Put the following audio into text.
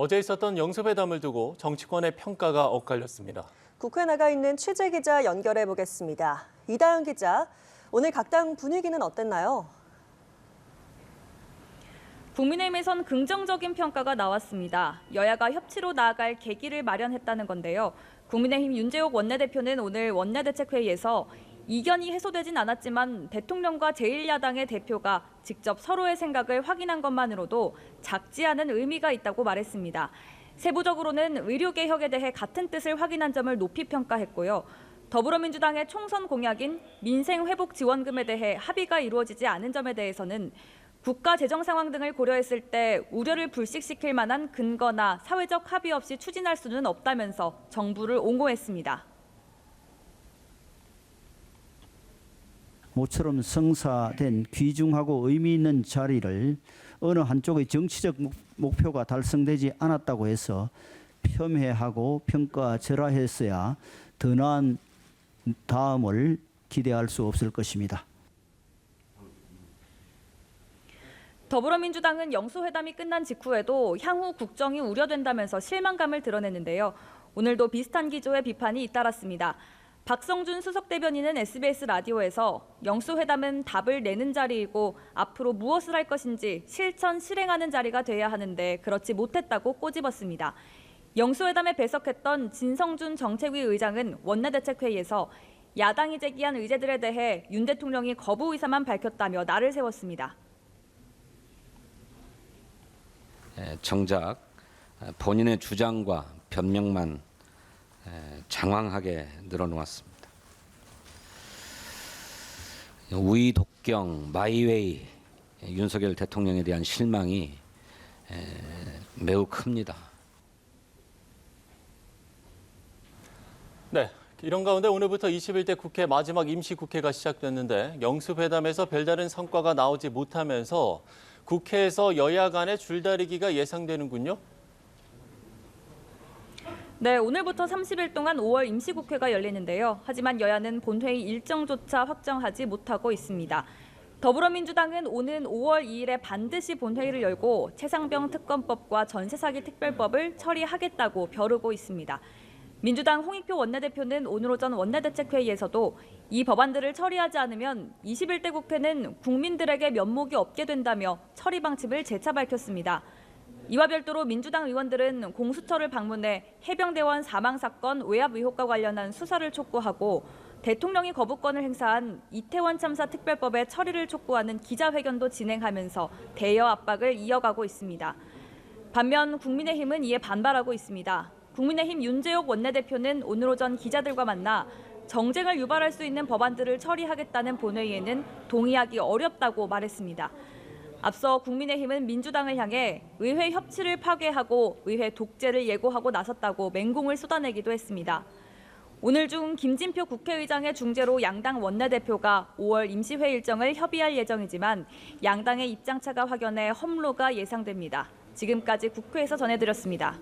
어제 있었던 영수회담을 두고 정치권의 평가가 엇갈렸습니다. 국회 나가 있는 취재기자 연결해 보겠습니다. 이다영 기자, 오늘 각 당 분위기는 어땠나요? 국민의힘에선 긍정적인 평가가 나왔습니다. 여야가 협치로 나아갈 계기를 마련했다는 건데요. 국민의힘 윤재욱 원내대표는 오늘 원내대책회의에서 이견이 해소되진 않았지만 대통령과 제1야당의 대표가 직접 서로의 생각을 확인한 것만으로도 작지 않은 의미가 있다고 말했습니다. 세부적으로는 의료개혁에 대해 같은 뜻을 확인한 점을 높이 평가했고요. 더불어민주당의 총선 공약인 민생회복지원금에 대해 합의가 이루어지지 않은 점에 대해서는 국가 재정 상황 등을 고려했을 때 우려를 불식시킬 만한 근거나 사회적 합의 없이 추진할 수는 없다면서 정부를 옹호했습니다. 모처럼 성사된 귀중하고 의미 있는 자리를 어느 한쪽의 정치적 목표가 달성되지 않았다고 해서 폄훼하고 평가절하했어야 더 나은 다음을 기대할 수 없을 것입니다. 더불어민주당은 영수회담이 끝난 직후에도 향후 국정이 우려된다면서 실망감을 드러냈는데요. 오늘도 비슷한 기조의 비판이 잇따랐습니다. 박성준 수석대변인은 SBS 라디오에서 영수회담은 답을 내는 자리이고 앞으로 무엇을 할 것인지 실천 실행하는 자리가 돼야 하는데 그렇지 못했다고 꼬집었습니다. 영수회담에 배석했던 진성준 정책위 의장은 원내대책회의에서 야당이 제기한 의제들에 대해 윤 대통령이 거부 의사만 밝혔다며 날을 세웠습니다. 정작 본인의 주장과 변명만 장황하게 늘어놓았습니다. 우이 독경, 마이웨이 윤석열 대통령에 대한 실망이 매우 큽니다. 네, 이런 가운데 오늘부터 21대 국회 마지막 임시국회가 시작됐는데 영수회담에서 별다른 성과가 나오지 못하면서 국회에서 여야 간의 줄다리기가 예상되는군요. 네, 오늘부터 30일 동안 5월 임시국회가 열리는데요. 하지만 여야는 본회의 일정조차 확정하지 못하고 있습니다. 더불어민주당은 오는 5월 2일에 반드시 본회의를 열고 최상병 특검법과 전세사기 특별법을 처리하겠다고 벼르고 있습니다. 민주당 홍익표 원내대표는 오늘 오전 원내대책회의에서도 이 법안들을 처리하지 않으면 21대 국회는 국민들에게 면목이 없게 된다며 처리 방침을 재차 밝혔습니다. 이와 별도로 민주당 의원들은 공수처를 방문해 해병대원 사망 사건 외압 의혹과 관련한 수사를 촉구하고 대통령이 거부권을 행사한 이태원 참사 특별법의 처리를 촉구하는 기자회견도 진행하면서 대여 압박을 이어가고 있습니다. 반면 국민의힘은 이에 반발하고 있습니다. 국민의힘 윤재욱 원내대표는 오늘 오전 기자들과 만나 정쟁을 유발할 수 있는 법안들을 처리하겠다는 본회의에는 동의하기 어렵다고 말했습니다. 앞서 국민의힘은 민주당을 향해 의회 협치를 파괴하고 의회 독재를 예고하고 나섰다고 맹공을 쏟아내기도 했습니다. 오늘 중 김진표 국회의장의 중재로 양당 원내대표가 5월 임시회 일정을 협의할 예정이지만 양당의 입장차가 확연해 험로가 예상됩니다. 지금까지 국회에서 전해드렸습니다.